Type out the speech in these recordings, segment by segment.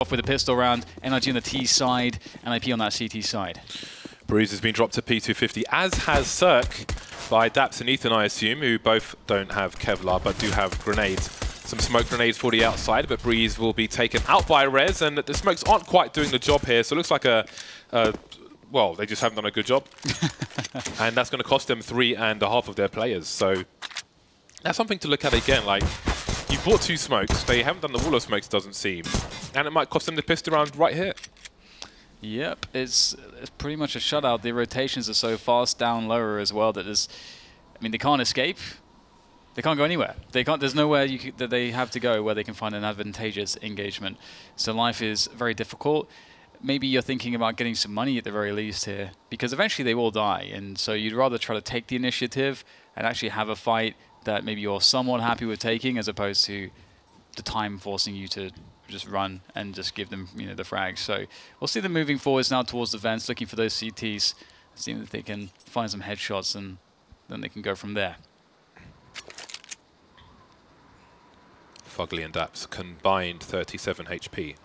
Off with a pistol round, NRG on the T side, NIP on that CT side. Bruise has been dropped to P250, as has Cirque by Daps and Ethan, I assume, who both don't have Kevlar but do have grenades. Some smoke grenades for the outside, but Breeze will be taken out by Rez, and the smokes aren't quite doing the job here, so it looks like well, they just haven't done a good job. And that's going to cost them 3.5 of their players, so that's something to look at again. Like, you bought 2 smokes, they haven't done the wall of smokes, doesn't seem, and it might cost them the pistol round right here. Yep, it's pretty much a shutout. The rotations are so fast down lower as well that there's, I mean, they can't escape. They can't go anywhere. They can't. There's nowhere that they have to go where they can find an advantageous engagement. So life is very difficult. Maybe you're thinking about getting some money at the very least here, because eventually they will die, and so you'd rather try to take the initiative and actually have a fight that maybe you're somewhat happy with taking, as opposed to the time forcing you to just run and just give them, you know, the frags. So we'll see them moving forwards now towards the vents, looking for those CTs, seeing if they can find some headshots, and then they can go from there. Fugly and Daps combined 37 HP.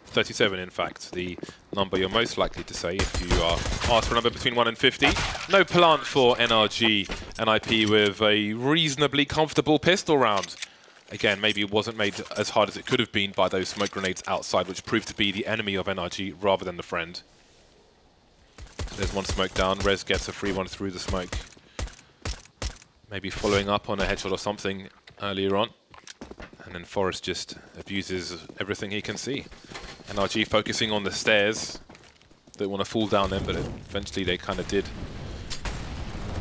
37, in fact, the number you're most likely to say if you are asked for a number between 1 and 50. No plant for NRG. NIP with a reasonably comfortable pistol round. Again, maybe it wasn't made as hard as it could have been by those smoke grenades outside, which proved to be the enemy of NRG rather than the friend. There's one smoke down. Rez gets a free one through the smoke. Maybe following up on a headshot or something earlier on. And then Forrest just abuses everything he can see. NRG focusing on the stairs. Don't want to fall down them, but eventually they kind of did.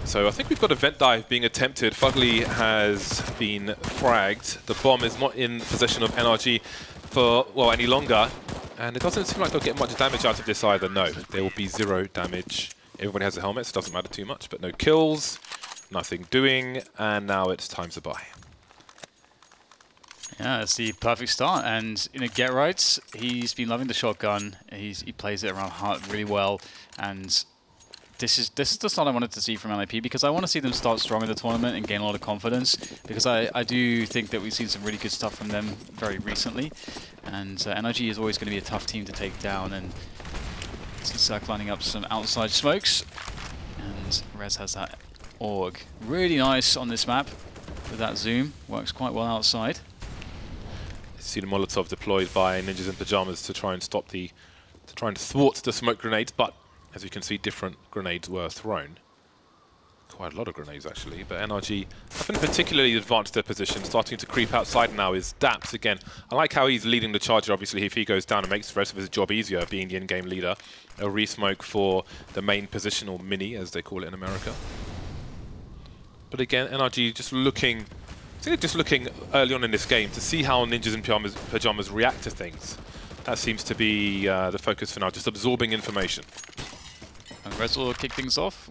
So I think we've got a vent dive being attempted. Fugly has been fragged. The bomb is not in possession of NRG for, well, any longer. And it doesn't seem like they'll get much damage out of this either. No, there will be 0 damage. Everybody has a helmet, so it doesn't matter too much. But no kills, nothing doing, and now it's time to buy. Yeah, it's the perfect start, and you know, Get Right, he's been loving the shotgun. He plays it around heart really well, and this is the start I wanted to see from NIP, because I want to see them start strong in the tournament and gain a lot of confidence, because I do think that we've seen some really good stuff from them very recently, and NRG is always going to be a tough team to take down. And see Cirque lining up some outside smokes, and Rez has that AUG. Really nice on this map with that zoom, works quite well outside. See the Molotov deployed by Ninjas in Pyjamas to try and thwart the smoke grenades, but as you can see, different grenades were thrown. Quite a lot of grenades actually, but NRG haven't particularly advanced their position. Starting to creep outside now is Daps again. I like how he's leading the charger. Obviously, if he goes down, it makes the rest of his job easier, being the in-game leader. A re-smoke for the main position, or mini as they call it in America. But again, NRG just looking early on in this game to see how Ninjas in Pyjamas react to things. That seems to be the focus for now, just absorbing information. And Rez will kick things off,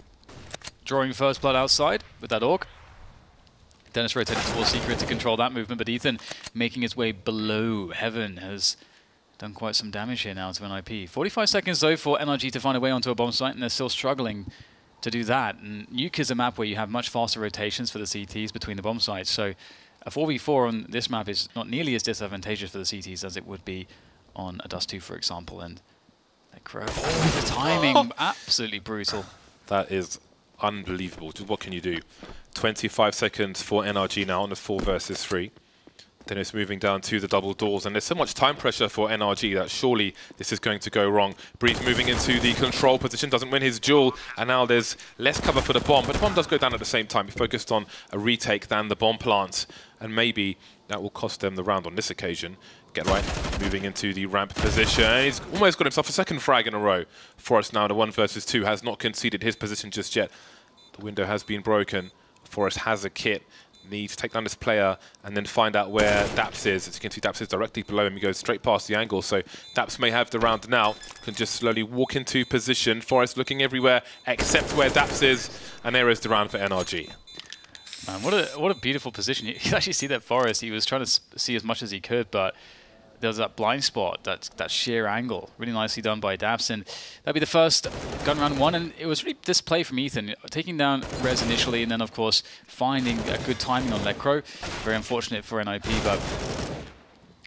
drawing first blood outside with that AUG. Dennis rotating towards Secret to control that movement, but Ethan making his way below Heaven has done quite some damage here now to NIP. 45 seconds though for NRG to find a way onto a bomb site, and they're still struggling to do that. And Nuke is a map where you have much faster rotations for the CTs between the bomb sites, so a 4v4 on this map is not nearly as disadvantageous for the CTs as it would be on a Dust 2, for example. And the timing, absolutely brutal. That is unbelievable. Just what can you do? 25 seconds for NRG now on the 4 versus 3. Then it's moving down to the double doors, and there's so much time pressure for NRG that surely this is going to go wrong. Breeze moving into the control position, doesn't win his duel, and now there's less cover for the bomb, but the bomb does go down at the same time. He focused on a retake than the bomb plant, and maybe that will cost them the round on this occasion. Get Right, moving into the ramp position. He's almost got himself a second frag in a row. Forrest now in a 1 versus 2 has not conceded his position just yet. The window has been broken. Forrest has a kit. Needs to take down this player and then find out where Daps is. As you can see, Daps is directly below him. He goes straight past the angle, so Daps may have the round now. Can just slowly walk into position. Forrest looking everywhere except where Daps is, and there is the round for NRG. Man, what a beautiful position. You can actually see that Forrest, he was trying to see as much as he could, but there's that blind spot, that sheer angle. Really nicely done by Daps, and that'd be the first gun round 1. And it was really this play from Ethan, taking down Rez initially, and then of course finding a good timing on Lecro. Very unfortunate for NIP, but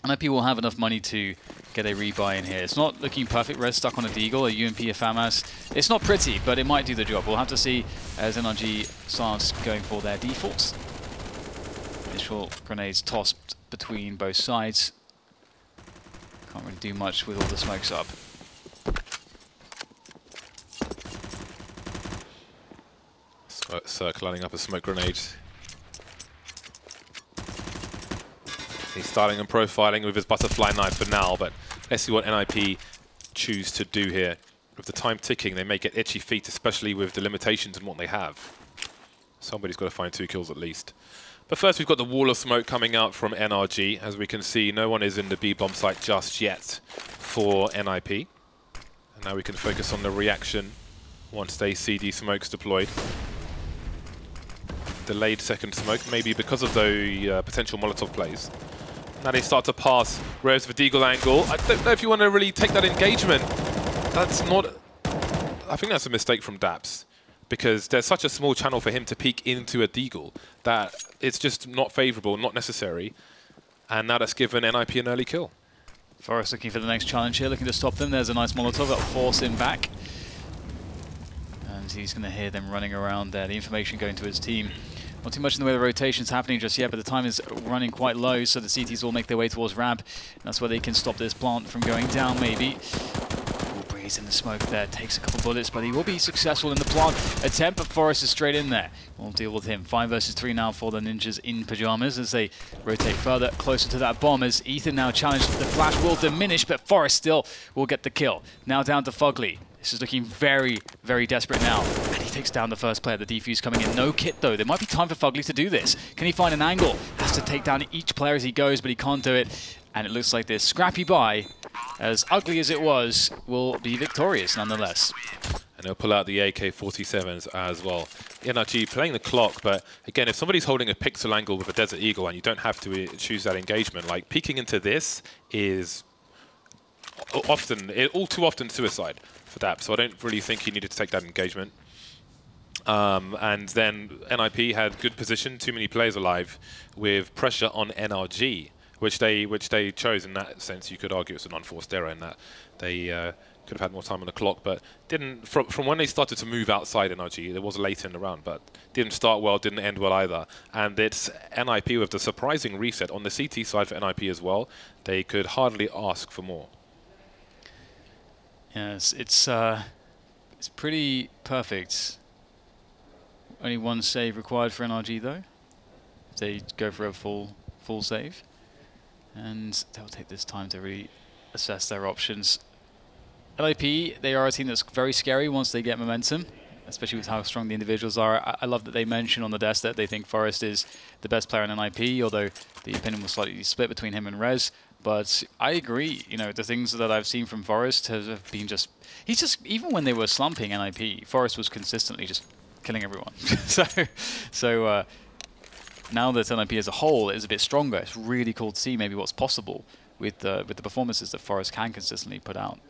NIP will have enough money to get a rebuy in here. It's not looking perfect. Res stuck on a Deagle, a UMP, a FAMAS. It's not pretty, but it might do the job. We'll have to see as NRG starts going for their defaults. Initial grenades tossed between both sides. Can't really do much with all the smokes up. Circ lining up a smoke grenade. He's starting and profiling with his butterfly knife for now, but let's see what NIP choose to do here. With the time ticking, they may get itchy feet, especially with the limitations in what they have. Somebody's got to find 2 kills at least. But first, we've got the wall of smoke coming out from NRG. As we can see, no one is in the B-bomb site just yet for NIP. And now we can focus on the reaction once they see these smokes deployed. Delayed second smoke, maybe because of the potential Molotov plays. Now they start to pass Rose with Deagle angle. I don't know if you want to really take that engagement. That's not... I think that's a mistake from Daps, because there's such a small channel for him to peek into a Deagle that it's just not favorable, not necessary. And now that's given NIP an early kill. Forrest looking for the next challenge here, looking to stop them. There's a nice Molotov that'll force him back. And he's going to hear them running around there. The information going to his team. Not too much in the way of rotations happening just yet, but the time is running quite low, so the CTs will make their way towards ramp. And that's where they can stop this plant from going down, maybe. Breeze in the smoke there, takes a couple bullets, but he will be successful in the plant attempt, but Forrest is straight in there. We'll deal with him. 5 versus 3 now for the ninjas in pajamas as they rotate further closer to that bomb, as Ethan now challenged. The flash will diminish, but Forrest still will get the kill. Now down to Fugly. This is looking very, very desperate now. And he takes down the first player. The defuse coming in. No kit, though. There might be time for Fugly to do this. Can he find an angle? Has to take down each player as he goes, but he can't do it. And it looks like this scrappy buy, as ugly as it was, will be victorious nonetheless. And he'll pull out the AK-47s as well. NRG playing the clock, but again, if somebody's holding a pixel angle with a Desert Eagle and you don't have to choose that engagement, like peeking into this is often, all too often suicide for that. So I don't really think he needed to take that engagement. And then NIP had good position, too many players alive, with pressure on NRG, which they chose. In that sense, you could argue it's an unforced error in that they could have had more time on the clock, but didn't. From when they started to move outside NRG, it was late in the round, but didn't start well, didn't end well either. And it's NIP with the surprising reset on the CT side for NIP as well. They could hardly ask for more. Yes, it's pretty perfect. Only 1 save required for NRG though. They go for a full save, and they'll take this time to really assess their options. LIP, they are a team that's very scary once they get momentum, especially with how strong the individuals are. I love that they mention on the desk that they think Forrest is the best player in NIP, although the opinion was slightly split between him and Rez. But I agree, you know, the things that I've seen from Forrest have been just... He's just, even when they were slumping NIP, Forrest was consistently just killing everyone. so now that NIP as a whole is a bit stronger, it's really cool to see maybe what's possible with the performances that Forrest can consistently put out.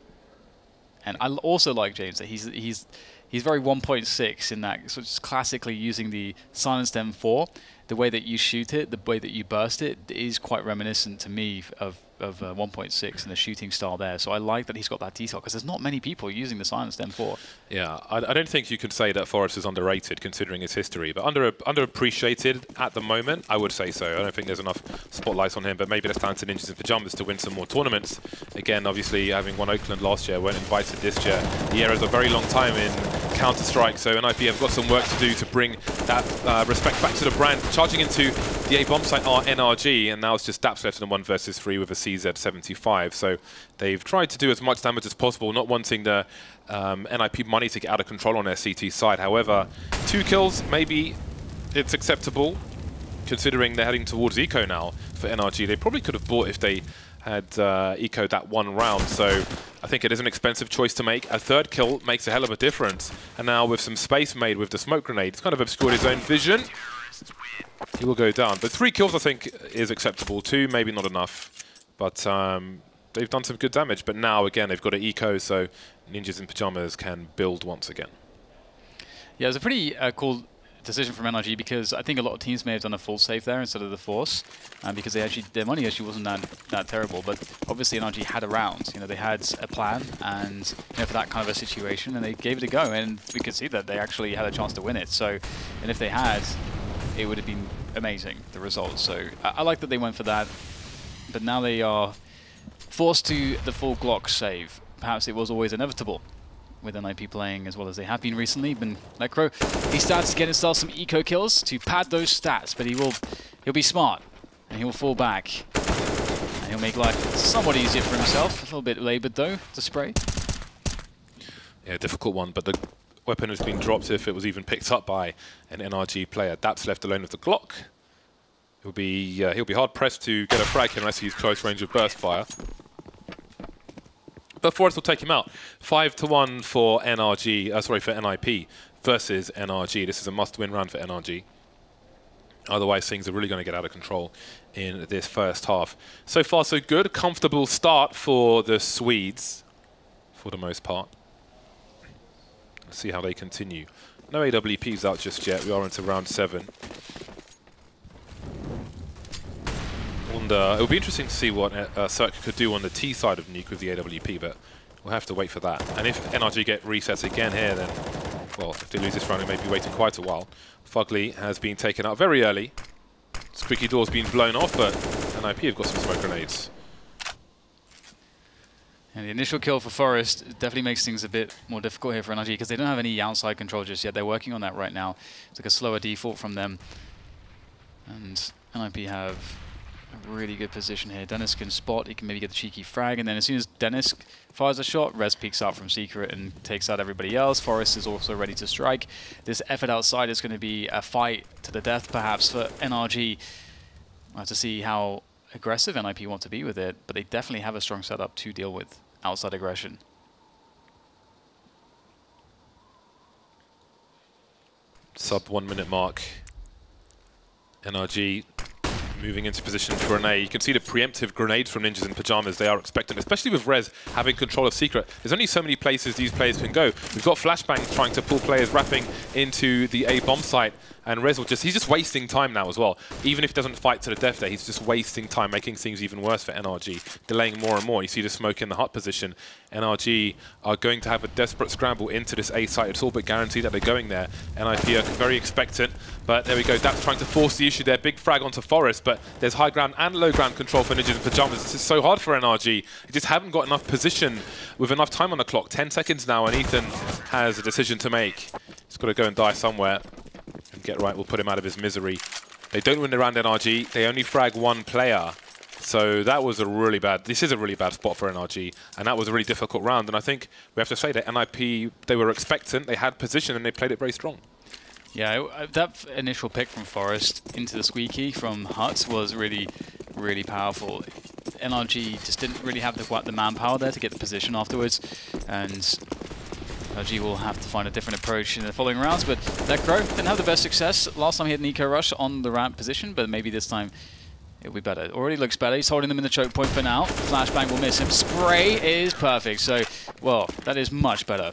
And I also like James that he's very 1.6 in that, so just classically using the silenced M4. The way that you shoot it, the way that you burst it, is quite reminiscent to me of 1.6 and the shooting style there. So I like that he's got that detail, because there's not many people using the silenced M4. Yeah, I don't think you can say that Forrest is underrated considering his history, but underappreciated at the moment, I would say so. I don't think there's enough spotlights on him, but maybe that's down to Ninjas in Pajamas to win some more tournaments. Again, obviously, having won Oakland last year, weren't invited this year. The era is a very long time in Counter-Strike, so NIP have got some work to do to bring that respect back to the brand. Charging into the A bomb site are NRG, and now it's just Daps left in 1 versus 3 with a CZ75. So they've tried to do as much damage as possible, not wanting the NIP money to get out of control on their CT side. However, 2 kills, maybe it's acceptable, considering they're heading towards Eco now for NRG. They probably could have bought if they had ecoed that 1 round, so I think it is an expensive choice to make. A 3rd kill makes a hell of a difference, and now with some space made with the smoke grenade, it's kind of obscured his own vision. He will go down, but 3 kills I think is acceptable. 2 maybe not enough, but they've done some good damage. But now again they've got an eco, so Ninjas in Pajamas can build once again. Yeah, it was a pretty cool decision from NRG, because I think a lot of teams may have done a full save there instead of the force, because their money actually wasn't that terrible. But obviously NRG had a round, they had a plan, and for that kind of a situation, and they gave it a go, and we could see that they actually had a chance to win it. So, and if they had, it would have been amazing, the result. So I like that they went for that, but now they are forced to the full Glock save. Perhaps it was always inevitable with NIP playing as well as they have been recently. But Necro, he starts to get himself some eco kills to pad those stats, but he'll be smart and he'll fall back and he'll make life somewhat easier for himself. A little bit laboured though to spray. Yeah, difficult one, but the weapon has been dropped if it was even picked up by an NRG player. Daps left alone with the Glock. He'll be hard pressed to get a frag unless he's close range of burst fire. But Forrest will take him out. 5-1 for NRG, for NIP versus NRG. This is a must-win round for NRG. Otherwise, things are really going to get out of control in this first half. So far, so good. Comfortable start for the Swedes, for the most part. Let's see how they continue. No AWPs out just yet. We are into round 7. And it will be interesting to see what Cirque could do on the T side of Nuke with the AWP, but we'll have to wait for that. And if NRG get resets again here, then, well, if they lose this round, they may be waiting quite a while. Fugly has been taken out very early. Squeaky door's been blown off, but NIP have got some smoke grenades. And the initial kill for Forrest definitely makes things a bit more difficult here for NRG, because they don't have any outside control just yet. They're working on that right now. It's like a slower default from them. And NIP have a really good position here. Dennis can spot, he can maybe get the cheeky frag, and then as soon as Dennis fires a shot, Rez peeks out from Secret and takes out everybody else. Forrest is also ready to strike. This effort outside is going to be a fight to the death perhaps for NRG. We'll have to see how aggressive NIP want to be with it, but they definitely have a strong setup to deal with outside aggression. Sub 1 minute mark. NRG moving into position for an A. You can see the preemptive grenades from Ninjas in Pyjamas. They are expectant, especially with Rez having control of Secret. There's only so many places these players can go. We've got flashbangs trying to pull players wrapping into the A bomb site, and Rez will he's just wasting time now as well. Even if he doesn't fight to the death there, he's just wasting time, making things even worse for NRG, delaying more and more. You see the smoke in the hut position. NRG are going to have a desperate scramble into this A site. It's all but guaranteed that they're going there. NIP are very expectant, but there we go. That's trying to force the issue there. Big frag onto Forrest, but there's high ground and low ground control for Ninjas in Pyjamas. This is so hard for NRG. They just haven't got enough position with enough time on the clock. 10 seconds now, and Ethan has a decision to make. He's got to go and die somewhere. And get right, we'll put him out of his misery. They don't win the round, NRG. They only frag 1 player. So that was a really bad, this is a really bad spot for NRG, and that was a really difficult round. And I think we have to say that NIP, they were expectant, they had position, and they played it very strong. Yeah, that initial pick from Forrest into the squeaky from Hut was really, really powerful. NRG just didn't really have the manpower there to get the position afterwards, and NRG will have to find a different approach in the following rounds. But Necro didn't have the best success. Last time he had an eco rush on the ramp position, but maybe this time it'll be better. Already looks better. He's holding them in the choke point for now. Flashbang will miss him. Spray is perfect. So, well, that is much better.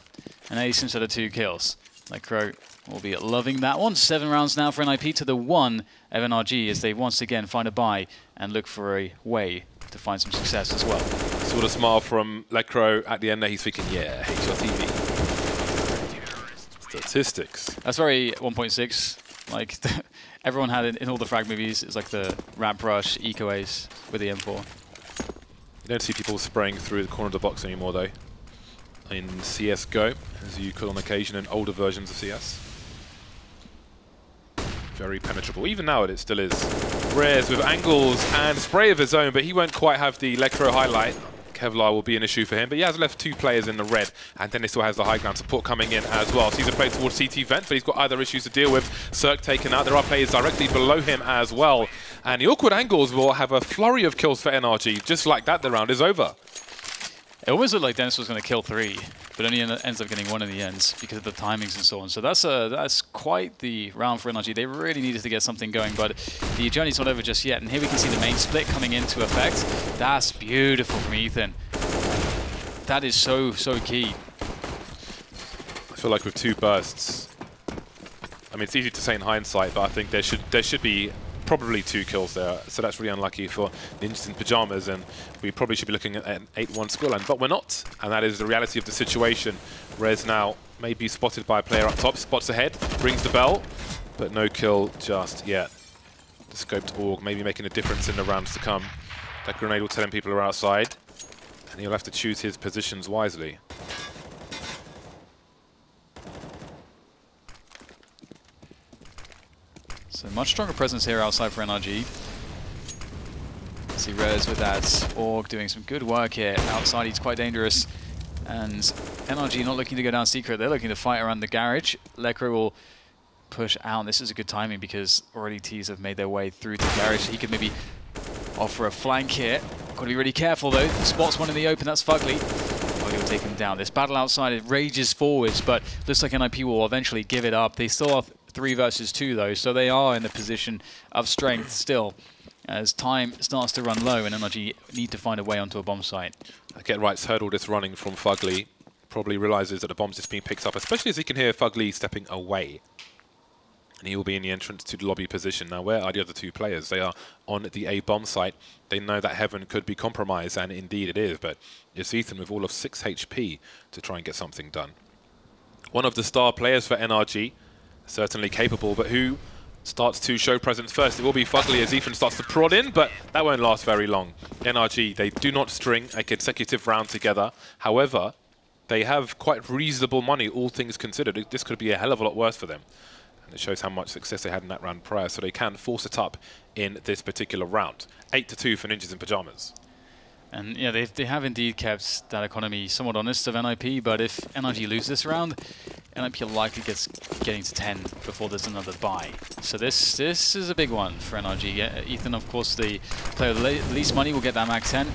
An ace instead of 2 kills. Necro will be loving that one. 7 rounds now for NIP to the 1 of NRG as they once again find a buy and look for a way to find some success as well. Sort of smile from Necro at the end there. He's thinking, yeah, HRTV. Statistics. That's very 1.6. Like, everyone had it in all the frag movies. It's like the ramp rush, eco ace with the M4. You don't see people spraying through the corner of the box anymore, though. In CSGO, as you could on occasion in older versions of CS. Very penetrable. Even now it still is. Rez with angles and spray of his own, but he won't quite have the Lecro highlight. Kevlar will be an issue for him, but he has left 2 players in the red, and then he still has the high ground support coming in as well. So he's a play towards CT vent, but he's got other issues to deal with. Cirque taken out. There are players directly below him as well. And the awkward angles will have a flurry of kills for NRG. Just like that, the round is over. It almost looked like Dennis was going to kill 3, but only ends up getting 1 in the end because of the timings and so on. So that's quite the round for NRG. They really needed to get something going, but the journey's not over just yet. And here we can see the main split coming into effect. That's beautiful from Ethan. That is so, so key. I feel like with 2 bursts, I mean, it's easy to say in hindsight, but I think there should be probably 2 kills there. So that's really unlucky for Ninjas in Pyjamas, and we probably should be looking at an 8-1 scoreline, but we're not. And that is the reality of the situation. Rez now may be spotted by a player up top, spots ahead, rings the bell, but no kill just yet. The scoped AUG maybe making a difference in the rounds to come. That grenade will tell him people are outside, and he'll have to choose his positions wisely. So much stronger presence here outside for NRG. See Rez with that AUG doing some good work here. Outside he's quite dangerous. And NRG not looking to go down secret, they're looking to fight around the garage. Lekro will push out. This is a good timing because already T's have made their way through to the garage. He could maybe offer a flank here. Got to be really careful though. Spots one in the open, that's Fugly. Fugly will take him down. This battle outside, it rages forwards, but looks like NIP will eventually give it up. They still have 3 versus 2 though, so they are in the position of strength still. As time starts to run low and NRG need to find a way onto a bomb site. Get Right's heard all this running from Fugly. Probably realizes that the bomb's just being picked up, especially as he can hear Fugly stepping away. And he will be in the entrance to the lobby position. Now, where are the other 2 players? They are on the A bomb site. They know that Heaven could be compromised, and indeed it is, but it's Ethan with all of 6 HP to try and get something done. One of the star players for NRG, certainly capable, but who starts to show presence first? It will be Fugly as Ethan starts to prod in, but that won't last very long. NRG, they do not string a consecutive round together. However, they have quite reasonable money, all things considered. This could be a hell of a lot worse for them. And it shows how much success they had in that round prior, so they can force it up in this particular round. 8-2 for Ninjas in Pyjamas. And yeah, they have indeed kept that economy somewhat honest of NIP, but if NRG lose this round, NIP likely getting to 10 before there's another buy. So this is a big one for NRG. Yeah, Ethan, of course, the player with the least money, will get that Mag 10.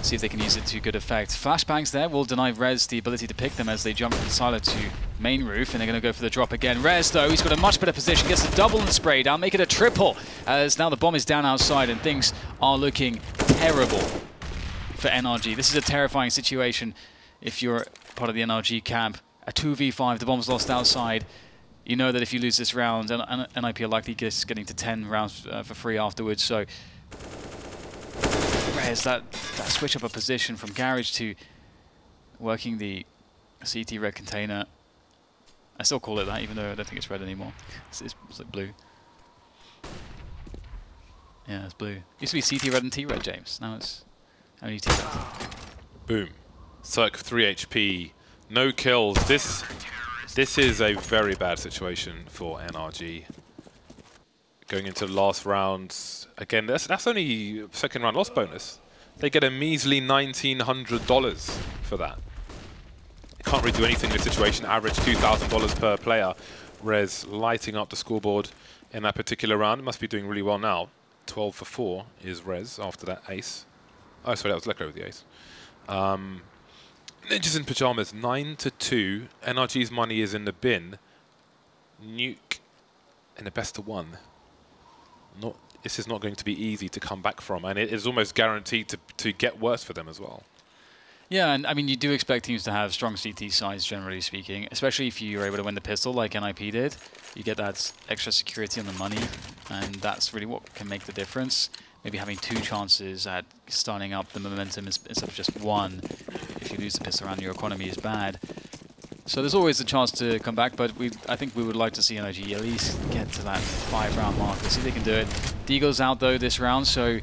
See if they can use it to good effect. Flashbangs there will deny Rez the ability to pick them as they jump from silo to main roof, and they're going to go for the drop again. Rez, though, he's got a much better position, gets the double and spray down, make it a triple, as now the bomb is down outside and things are looking terrible for NRG. This is a terrifying situation if you're part of the NRG camp. A 2v5, the bomb's lost outside. You know that if you lose this round, NIP are likely just getting to 10 rounds for free afterwards. So Rez, that switch up a position from garage to working the CT red container. I still call it that, even though I don't think it's red anymore. It's like blue. Yeah, it's blue. Used to be CT red and T red, James. Now it's only T red. Boom. Circ 3 HP. No kills. This is a very bad situation for NRG. Going into the last round, again, that's only second round loss bonus. They get a measly $1,900 for that. They can't really do anything in this situation. Average $2,000 per player. Rez lighting up the scoreboard in that particular round. It must be doing really well now. 12 for 4 is Rez after that ace. Oh, sorry, that was Lekro with the ace. Ninjas in Pyjamas, 9-2. NRG's money is in the bin. Nuke in the best of 1. This is not going to be easy to come back from, and it is almost guaranteed to get worse for them as well. Yeah, and I mean, you do expect teams to have strong CT sides, generally speaking, especially if you're able to win the pistol like NIP did. You get that extra security on the money, and that's really what can make the difference. Maybe having 2 chances at starting up the momentum instead of just 1. If you lose the pistol round, your economy is bad. So there's always a chance to come back, but I think we would like to see NRG at least get to that 5-round mark. Let's see if they can do it. Deagle's out though this round, so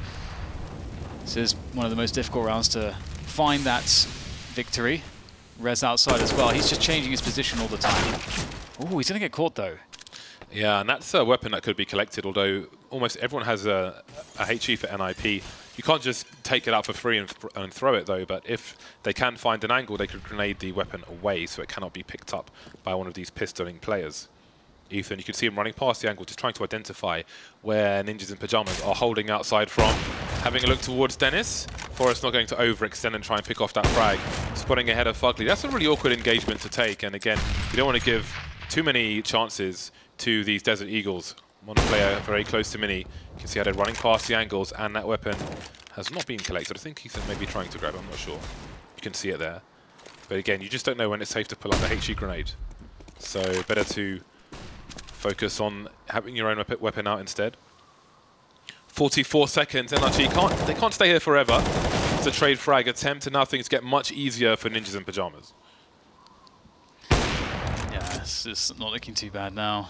this is one of the most difficult rounds to find that victory. Rez outside as well. He's just changing his position all the time. Oh, he's going to get caught though. Yeah, and that's a weapon that could be collected, although almost everyone has a HE for NIP. You can't just take it out for free and throw it, though, but if they can find an angle, they could grenade the weapon away so it cannot be picked up by one of these pistoling players. Ethan, you can see him running past the angle, just trying to identify where Ninjas in Pyjamas are holding outside from. Having a look towards Dennis. Forrest not going to overextend and try and pick off that frag. Spotting ahead of Fugly. That's a really awkward engagement to take, and again, you don't want to give too many chances to these Desert Eagles. One player very close to Mini. You can see how they're running past the angles, and that weapon has not been collected. I think Ethan may be trying to grab it, I'm not sure. You can see it there. But again, you just don't know when it's safe to pull up the HE grenade. So better to Focus on having your own weapon out instead. 44 seconds. NRG they can't stay here forever. It's a trade frag attempt, and now things get much easier for Ninjas in Pajamas. Yeah, it's just not looking too bad now.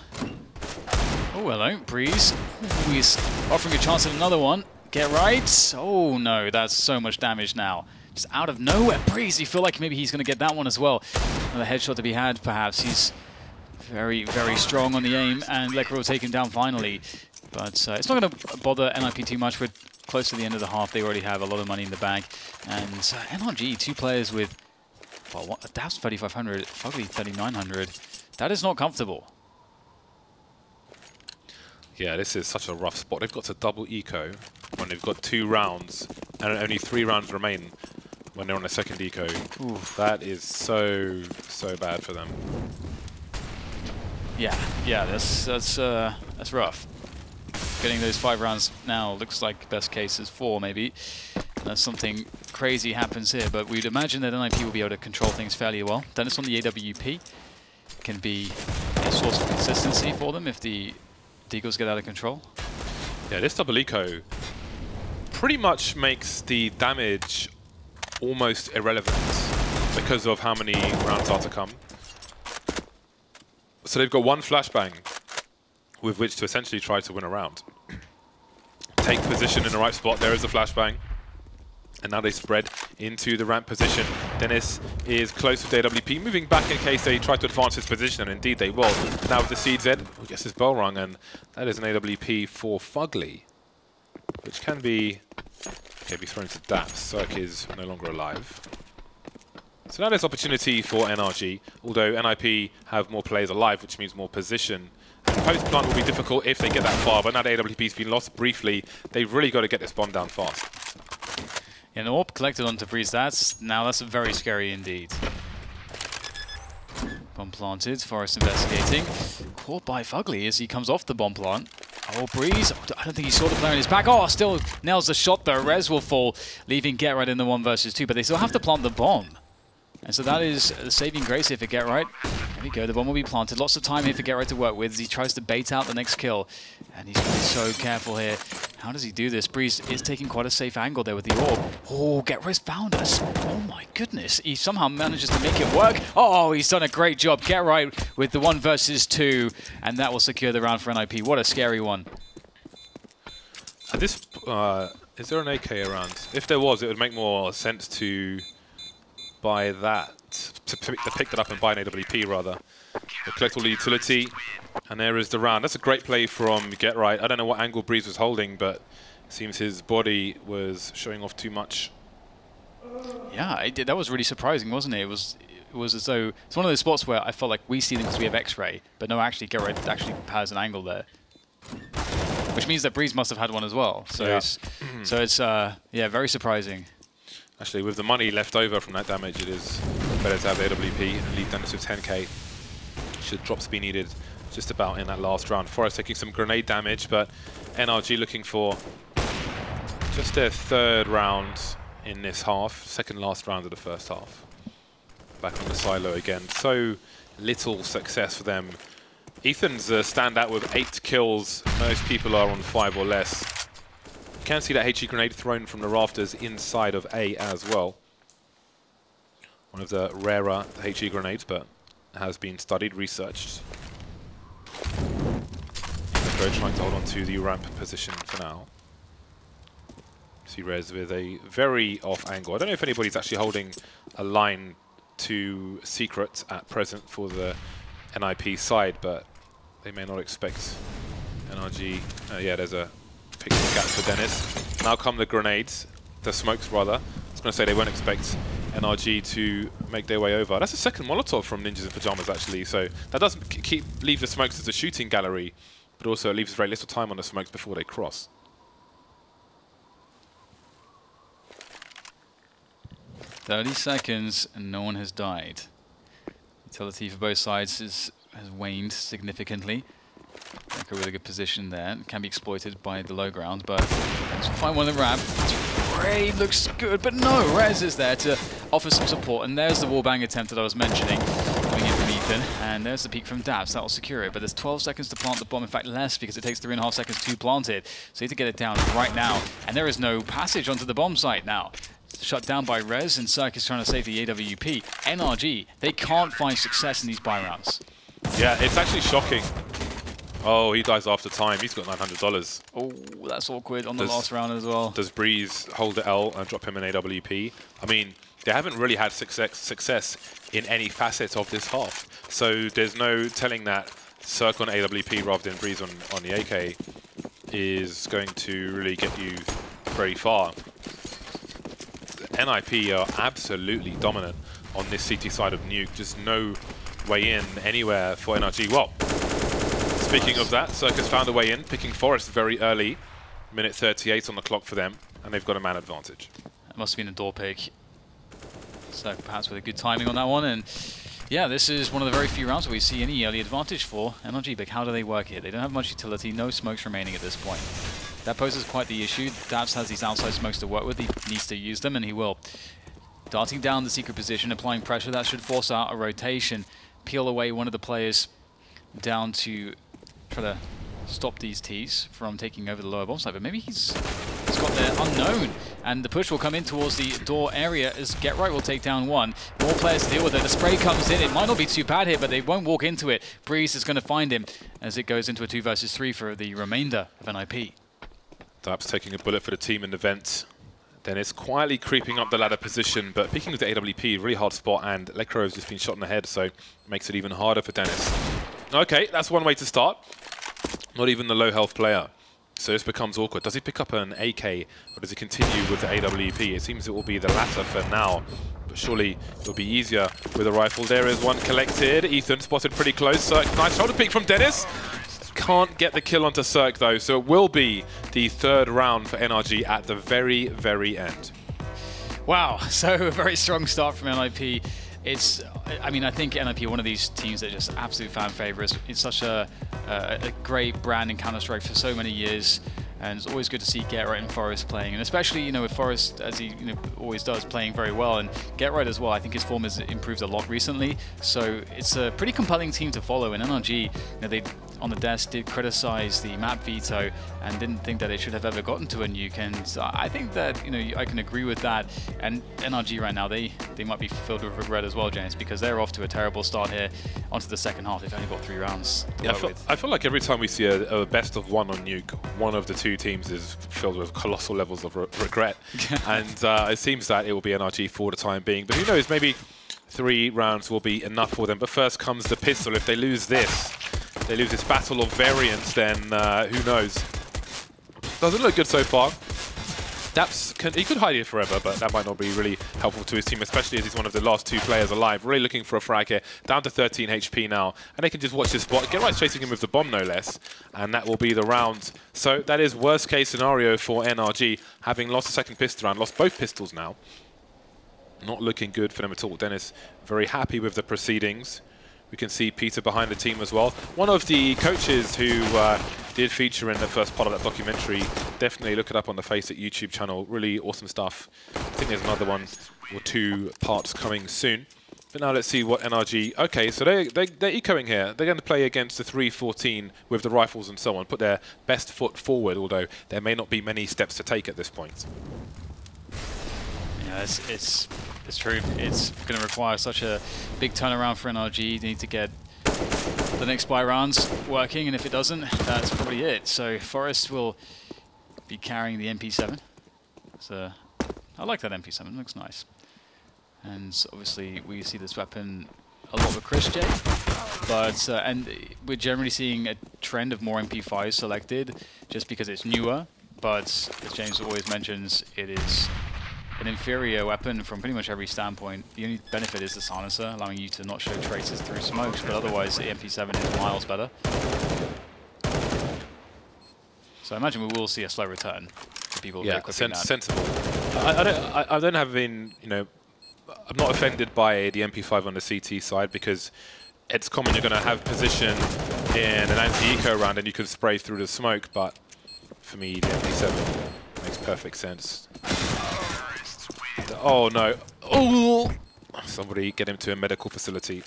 Oh, hello, Breeze. Ooh, he's offering a chance at another one. Get right. Oh no, that's so much damage now. Just out of nowhere, Breeze. You feel like maybe he's going to get that one as well. Another headshot to be had, perhaps. He's very, very strong on the aim, and Lekra will take him down finally. But it's not going to bother NIP too much. We're close to the end of the half. They already have a lot of money in the bank. And NRG, 2 players with, well, Daps 3,500, Fugly 3,900. That is not comfortable. Yeah, this is such a rough spot. They've got to double eco when they've got 2 rounds, and only 3 rounds remain when they're on a second eco. Oof. That is so bad for them. Yeah, that's rough. Getting those 5 rounds now looks like best case is 4 maybe. Unless something crazy happens here, but we'd imagine that NIP will be able to control things fairly well. Dennis on the AWP can be a source of consistency for them if the Deagles get out of control. Yeah, this double eco pretty much makes the damage almost irrelevant because of how many rounds are to come. So they've got 1 flashbang with which to essentially try to win a round. Take position in the right spot. There is a flashbang. And now they spread into the ramp position. Dennis is close with AWP, moving back in case they try to advance his position, and indeed they will. Now with the CZ, I guess his bell rung, and that is an AWP for Fugly, which can be thrown to Daps. Cirque is no longer alive. So now there's opportunity for NRG, although NIP have more players alive, which means more position. And post-plant will be difficult if they get that far, but now the AWP's been lost briefly. They've really got to get this bomb down fast. An AWP collected onto Breeze. That's very scary indeed. Bomb planted. Forrest investigating. Caught by Fugly as he comes off the bomb plant. Oh, Breeze. I don't think he saw the player in his back. Oh, still nails the shot though. Rez will fall, leaving Get Right in the 1 versus 2, but they still have to plant the bomb. And so that is the saving grace here for Get Right. There we go, the bomb will be planted. Lots of time here for Get Right to work with as he tries to bait out the next kill. And he's going to be so careful here. How does he do this? Breeze is taking quite a safe angle there with the orb. Oh, Get Right's found us. Oh my goodness. He somehow manages to make it work. Oh, he's done a great job. Get Right with the 1 versus 2. And that will secure the round for NIP. What a scary one. Is there an AK around? If there was, it would make more sense to buy that, to pick that up and buy an AWP rather. They collect all the utility, and there is the round. That's a great play from Get Right. I don't know what angle Breeze was holding, but it seems his body was showing off too much. Yeah, it did. That was really surprising, wasn't it? It was as though it's one of those spots where I felt like we see them because we have X-ray, but no, actually Get Right actually has an angle there, which means that Breeze must have had one as well. So yeah. it's yeah, very surprising. Actually, with the money left over from that damage, it is better to have the AWP and leave Dennis with 10k. Should drops be needed just about in that last round. Forrest taking some grenade damage, but NRG looking for just their 3rd round in this half, 2nd last round of the first half. Back on the silo again. So little success for them. Ethan's standout with 8 kills. Most people are on 5 or less. You can see that HE grenade thrown from the rafters inside of A as well. One of the rarer HE grenades, but has been studied, researched. They're trying to hold on to the ramp position for now. See Rez with a very off angle. I don't know if anybody's actually holding a line to secret at present for the NIP side, but they may not expect NRG. Yeah, there's a pixel gap for Dennis. Now come the grenades, the smokes rather. I was going to say they won't expect NRG to make their way over. That's the 2nd Molotov from Ninjas in Pajamas actually, so that doesn't leave the smokes as a shooting gallery, but also it leaves very little time on the smokes before they cross. "30 seconds and no one has died." Utility for both sides has waned significantly. Like a really good position there. Can be exploited by the low ground, but let's find one in the ramp. Great, looks good, but no, Rez is there to offer some support, and there's the wallbang attempt that I was mentioning. Coming in from Ethan, and there's the peek from Daps. That'll secure it, but there's 12 seconds to plant the bomb. In fact, less, because it takes 3.5 seconds to plant it. So you need to get it down right now, and there is no passage onto the bomb site now. Shut down by Rez, and Cirque is trying to save the AWP. NRG, they can't find success in these buy rounds. Yeah, it's actually shocking. Oh, he dies after time. He's got $900. Oh, that's awkward on the last round as well. Does Breeze hold the L and drop him an AWP? I mean, they haven't really had success in any facet of this half. So there's no telling that Cirque on AWP rather than Breeze on the AK is going to really get you very far. NIP are absolutely dominant on this CT side of Nuke. Just no way in anywhere for NRG. Well, speaking of that, Cirque has found a way in, picking Forrest very early. Minute 38 on the clock for them, and they've got a man advantage. That must have been a door pick. So perhaps with a good timing on that one. And yeah, this is one of the very few rounds where we see any early advantage for NRG. But how do they work here? They don't have much utility, no smokes remaining at this point. That poses quite the issue. Daps has these outside smokes to work with. He needs to use them, and he will. Darting down the secret position, applying pressure. That should force out a rotation. Peel away one of the players down to try to stop these Ts from taking over the lower bomb site. But maybe he's got their unknown, and the push will come in towards the door area as Get Right will take down one. More players to deal with it. The spray comes in. It might not be too bad here, but they won't walk into it. Breeze is going to find him as it goes into a 2 versus 3 for the remainder of NIP. Daps taking a bullet for the team in the vent. Then it's quietly creeping up the ladder position, but picking with the AWP, really hard spot, and Lekro has just been shot in the head, so it makes it even harder for Dennis. Okay, that's one way to start. Not even the low health player. So this becomes awkward. Does he pick up an AK, or does he continue with the AWP? It seems it will be the latter for now, but surely it'll be easier with a rifle. There is one collected. Ethan spotted pretty close. Cirque, nice shoulder pick from Dennis. Can't get the kill onto Cirque though, so it will be the third round for NRG at the very, very end. Wow, so a very strong start from NIP. It's, I mean, I think NIP are one of these teams that are just absolute fan favorites. It's such a great brand in Counter-Strike for so many years, and it's always good to see Get Right and Forrest playing, and especially, you know, with Forrest, as he always does, playing very well, and Get Right as well. I think his form has improved a lot recently, so it's a pretty compelling team to follow. And NRG, they on the desk did criticize the map veto and didn't think that they should have ever gotten to a nuke, and I think that I can agree with that. And NRG right now, they might be filled with regret as well, James, because they're off to a terrible start here onto the second half. They've only got 3 rounds. Yeah, I feel like every time we see a best of one on Nuke, one of the two teams is filled with colossal levels of regret, and it seems that it will be NRG for the time being. But who knows? Maybe 3 rounds will be enough for them. But first comes the pistol. If they lose this, they lose this battle of variants, then who knows? Doesn't look good so far. Daps, he could hide here forever, but that might not be really helpful to his team, especially as he's one of the last 2 players alive. Really looking for a frag here. Down to 13 HP now, and they can just watch this spot. Get Right chasing him with the bomb, no less, and that will be the round. So that is worst case scenario for NRG, having lost the second pistol round, lost both pistols now. Not looking good for them at all. Dennis very happy with the proceedings. We can see Peter behind the team as well. One of the coaches who did feature in the first part of that documentary. Definitely look it up on the FACEIT YouTube channel. Really awesome stuff. I think there's another 1 or 2 parts coming soon. But now let's see what NRG... Okay, so they're ecoing here. They're going to play against the 3-14 with the rifles and so on. Put their best foot forward, although there may not be many steps to take at this point. Yeah, it's true. It's going to require such a big turnaround for NRG. They need to get the next buy rounds working, and if it doesn't, that's probably it. So Forrest will be carrying the MP7. So I like that MP7. It looks nice. And obviously we see this weapon a lot with Chris J. But and we're generally seeing a trend of more MP5s selected just because it's newer. But as James always mentions, it is an inferior weapon from pretty much every standpoint. The only benefit is the silencer, allowing you to not show traces through smokes, but otherwise the MP7 is miles better. So I imagine we will see a slow return for people. Yeah, sensible. I don't have been, I'm not offended by the MP5 on the CT side because it's common you're going to have position in an anti-eco round and you can spray through the smoke, but for me the MP7 makes perfect sense. Oh no. Oh! Somebody get him to a medical facility.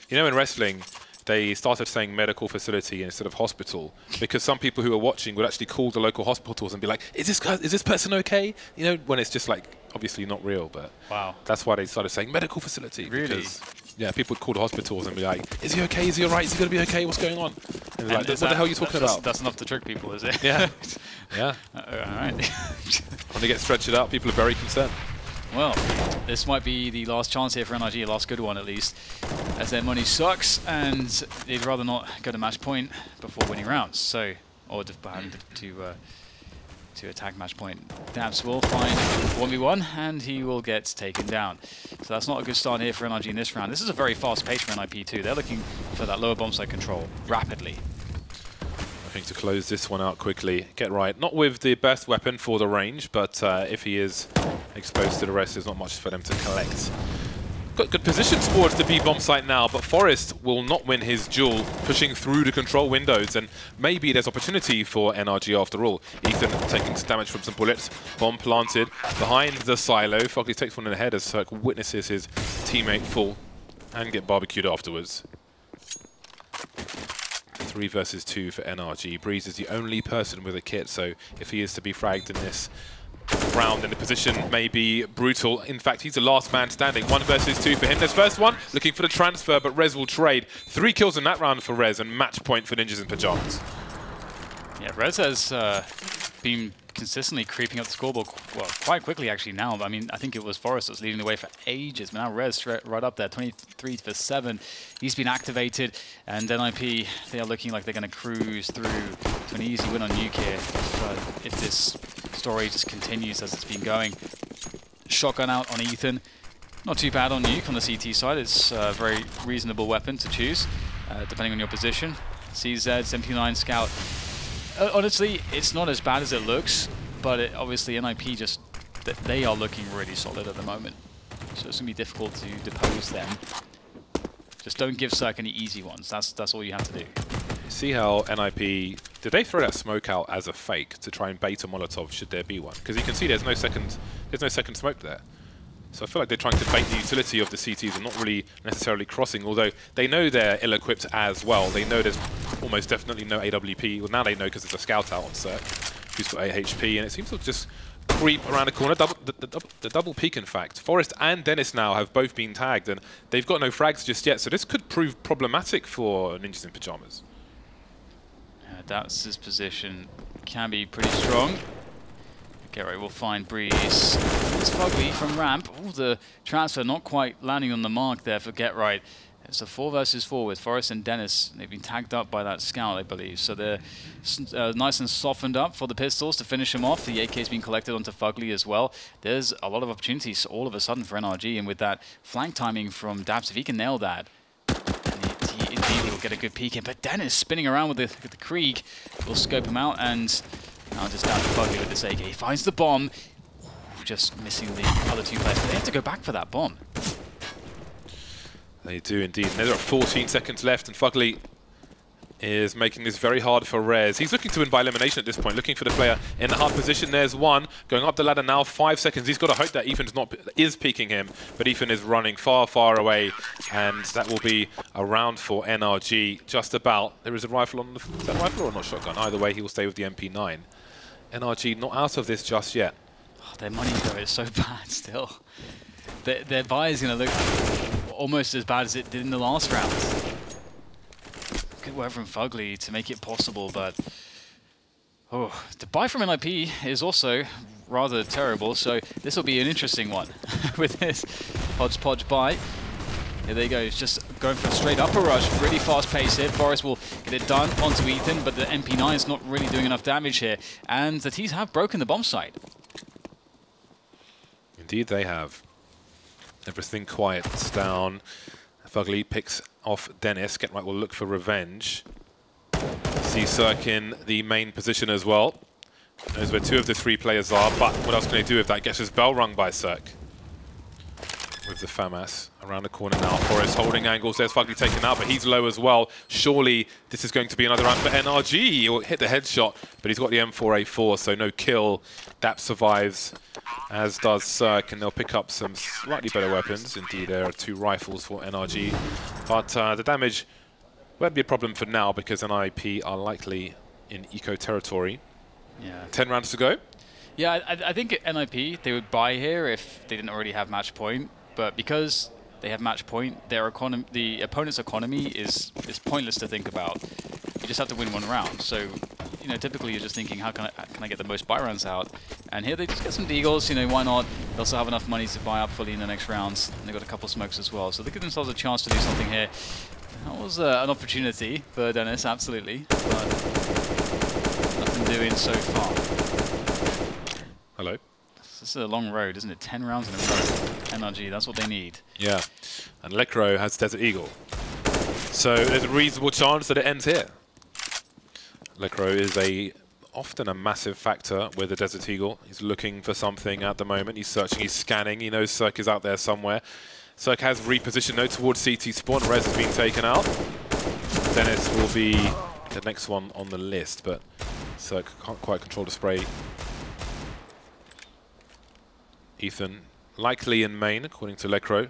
You know, in wrestling, they started saying medical facility instead of hospital because some people who are watching would actually call the local hospitals and be like, is this person okay? You know, when it's just like, obviously not real, but wow. That's why they started saying medical facility. Really? Because, yeah, people would call the hospitals and be like, is he okay? Is he all right? Is he going to be okay? What's going on? And like, what the hell are you talking about? That's enough to trick people, is it? Yeah. Yeah. All right. When they get stretched out, people are very concerned. Well, this might be the last chance here for NRG, last good one at least, as their money sucks and they'd rather not go to match point before winning rounds. So, or to attack match point. Dabs will find 1v1 and he will get taken down. So that's not a good start here for NRG in this round. This is a very fast pace for NIP too. They're looking for that lower bomb site control rapidly. To close this one out quickly. Get right. Not with the best weapon for the range, but if he is exposed to the rest, there's not much for them to collect. Got good positions towards the B bomb site now, but Forrest will not win his duel, pushing through the control windows, and maybe there's opportunity for NRG after all. Ethan taking some damage from some bullets. Bomb planted behind the silo. Fugly takes one in the head as Cirque witnesses his teammate fall and get barbecued afterwards. 3 versus 2 for NRG. Breeze is the only person with a kit, so if he is to be fragged in this round, then the position may be brutal. In fact, he's the last man standing. 1 versus 2 for him. There's first one, looking for the transfer, but Rez will trade. 3 kills in that round for Rez, and match point for Ninjas in Pyjamas. Yeah, Rez has been consistently creeping up the scoreboard, well, quite quickly actually now. I mean, I think it was Forrest that was leading the way for ages, but now Rez right up there, 23 for 7. He's been activated, and NIP, they are looking like they're going to cruise through to an easy win on Nuke here if this story just continues as it's been going. Shotgun out on Ethan. Not too bad on Nuke on the CT side. It's a very reasonable weapon to choose, depending on your position. CZ, 79 Scout. Honestly, it's not as bad as it looks, but obviously NIP just, they are looking really solid at the moment. So it's going to be difficult to depose them. Just don't give Cirque any easy ones. That's all you have to do. See how NIP, did they throw that smoke out as a fake to try and bait a Molotov should there be one? Because you can see there's no second smoke there. So I feel like they're trying to bait the utility of the CTs and not really necessarily crossing, although they know they're ill-equipped as well. They know there's almost definitely no AWP. Well, now they know because there's a scout out on Cirque who's got 8 HP, and it seems to just creep around the corner. The double peek, in fact. Forrest and Dennis now have both been tagged, and they've got no frags just yet, so this could prove problematic for Ninjas in Pyjamas. That's his position. Can be pretty strong. Gary will find Breeze. It's Fugly from ramp. Oh, the transfer not quite landing on the mark there for Get Right. It's a 4 versus 4 with Forrest and Dennis. They've been tagged up by that scout, I believe. So they're nice and softened up for the pistols to finish him off. The AK's been collected onto Fugly as well. There's a lot of opportunities all of a sudden for NRG, and with that flank timing from Dabs, if he can nail that, he will get a good peek in. But Dennis spinning around with the Krieg will scope him out, and now just down to Fugly with this AK. He finds the bomb. Just missing the other 2 players. But they have to go back for that bomb. They do indeed. And there are 14 seconds left, and Fugly is making this very hard for Rez. He's looking to win by elimination at this point, looking for the player in the hard position. There's one going up the ladder now, 5 seconds. He's got to hope that Ethan's is peeking him, but Ethan is running far, far away, and that will be a round for NRG. Just about. There is a rifle on the... Is that a rifle or not shotgun? Either way, he will stay with the MP9. NRG not out of this just yet. Oh, their money though is so bad still. Their buy is going to look almost as bad as it did in the last round. Good work from Fugly to make it possible, but the buy from NIP is also rather terrible, so this will be an interesting one with this hodgepodge buy. Here they go, it's just going for a straight upper rush, really fast pace here. Forrest will get it done onto Ethan, but the MP9 is not really doing enough damage here, and the T's have broken the bomb site. Indeed they have. Everything quiets down. Fugly picks off Dennis. Get Right will look for revenge. See Cirque in the main position as well. Knows where 2 of the 3 players are, but what else can they do if that gets his bell rung by Cirque? with the FAMAS around the corner now. Forrest holding angles. There's Fugly taken out, but he's low as well. Surely this is going to be another round for NRG. He'll hit the headshot, but he's got the M4A4, so no kill. Dap survives, as does Cirque, and they'll pick up some slightly better weapons. Indeed, there are 2 rifles for NRG, but the damage won't be a problem for now because NIP are likely in eco territory. Yeah. 10 rounds to go. Yeah, I think at NIP they would buy here if they didn't already have match point, but because they have match point, their the opponent's economy is pointless to think about. You just have to win 1 round. So, you know, typically you're just thinking, how can I get the most buy rounds out? And here they just get some deagles. You know, why not? They also have enough money to buy up fully in the next rounds. And they've got a couple smokes as well, so they give themselves a chance to do something here. That was an opportunity for Dennis, absolutely, but nothing doing so far. Hello. This is a long road, isn't it? 10 rounds in a row. NRG, that's what they need. Yeah, and Lecro has Desert Eagle. So there's a reasonable chance that it ends here. Lecro is often a massive factor with the Desert Eagle. He's looking for something at the moment. He's searching, he's scanning. He knows Cirque is out there somewhere. Cirque has repositioned though towards CT spawn. Rez has been taken out. Dennis will be the next one on the list, but Cirque can't quite control the spray. Ethan likely in main, according to Lecro.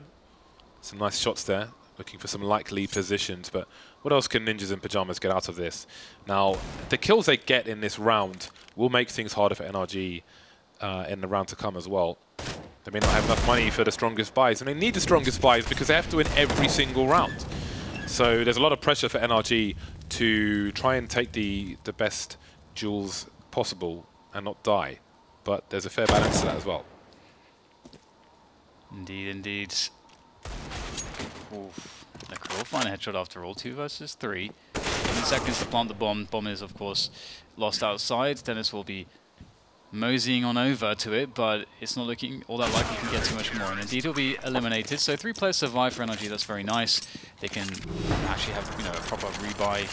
Some nice shots there, looking for some likely positions, but what else can Ninjas in Pyjamas get out of this? Now, the kills they get in this round will make things harder for NRG in the round to come as well. They may not have enough money for the strongest buys, and they need the strongest buys because they have to win every single round. So there's a lot of pressure for NRG to try and take the best duels possible and not die, but there's a fair balance to that as well. Indeed, indeed. Oof. Lecro will find a headshot after all. 2 versus 3. 10 seconds to plant the bomb. Bomb is, of course, lost outside. Dennis will be moseying on over to it, but it's not looking all that likely he can get too much more. And indeed, he'll be eliminated. So 3 players survive for NRG. That's very nice. They can actually have, you know, a proper rebuy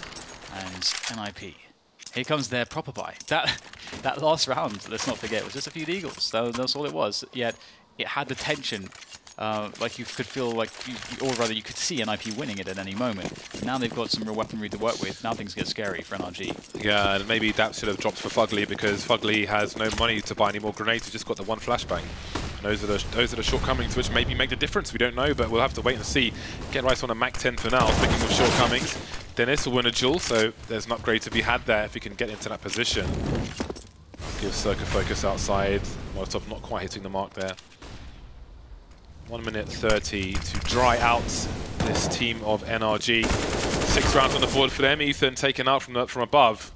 and NIP. Here comes their proper buy. That last round, let's not forget, was just a few deagles. That's all it was. Yet it had the tension, like you could feel like, or rather you could see NIP winning it at any moment. Now they've got some real weaponry to work with. Now things get scary for NRG. Yeah, and maybe that should have dropped for Fugly because Fugly has no money to buy any more grenades. He's just got the 1 flashbang. And those are the shortcomings which maybe make the difference. We don't know, but we'll have to wait and see. Get Rice on a Mac 10 for now. Speaking of shortcomings, Dennis will win a duel, so there's an upgrade to be had there if he can get into that position. Give Cirque a focus outside. Molotov not quite hitting the mark there. 1 minute 30 to dry out this team of NRG. 6 rounds on the board for them. Ethan taken out from above.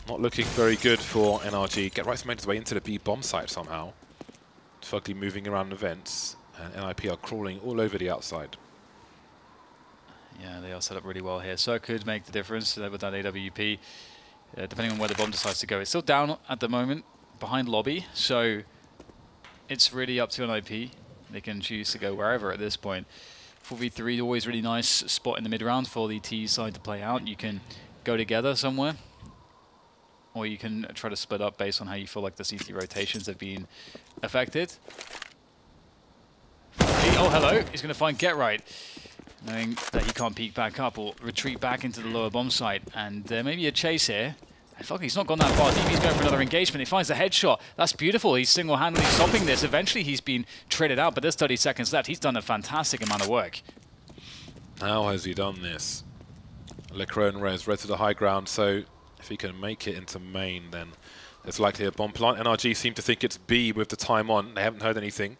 Not looking very good for NRG. Get Rice made his way into the B bomb site somehow. Fugly moving around the vents, and NIP are crawling all over the outside. Yeah, they are set up really well here. So it could make the difference with that AWP, depending on where the bomb decides to go. It's still down at the moment, behind lobby, so it's really up to NIP. They can choose to go wherever at this point. 4v3 always really nice spot in the mid-round for the T side to play out. You can go together somewhere, or you can try to split up based on how you feel like the CT rotations have been affected. Oh, hello. He's going to find Get Right, knowing that he can't peek back up or retreat back into the lower bomb site. And maybe a chase here. And fuck, he's not gone that far deep. He's going for another engagement. He finds the headshot. That's beautiful. He's single-handedly stopping this. Eventually, he's been traded out, but there's 30 seconds left. He's done a fantastic amount of work. How has he done this? Lecro and Rez to the high ground, so if he can make it into main, then there's likely a bomb plant. NRG seem to think it's B with the time on. They haven't heard anything.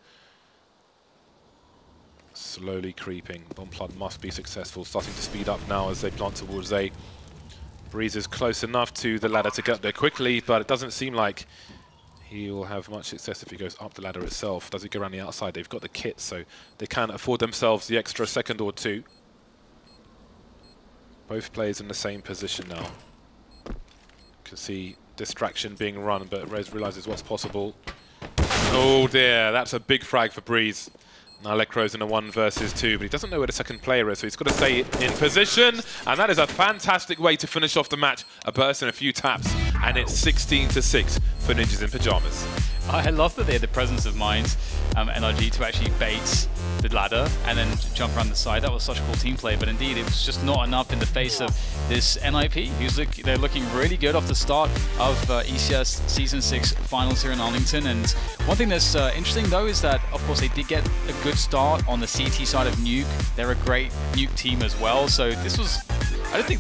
Slowly creeping. Bomb plant must be successful. Starting to speed up now as they plant towards A. Breeze is close enough to the ladder to get there quickly, but it doesn't seem like he will have much success if he goes up the ladder itself. Does he go around the outside? They've got the kit, so they can afford themselves the extra second or 2. Both players in the same position now. You can see distraction being run, but Rez realizes what's possible. Oh dear, that's a big frag for Breeze. Now Lecro's in a 1 versus 2, but he doesn't know where the second player is, so he's got to stay in position. And that is a fantastic way to finish off the match. A burst and a few taps, and it's 16-6. for Ninjas in Pyjamas. I love that they had the presence of mind, NRG, to actually bait the ladder and then jump around the side. That was such cool team play, but indeed it was just not enough in the face of this NIP. They're looking really good off the start of ECS Season 6 finals here in Arlington. And one thing that's interesting though is that, of course, they did get a good start on the CT side of Nuke. They're a great Nuke team as well. So this was, I don't think they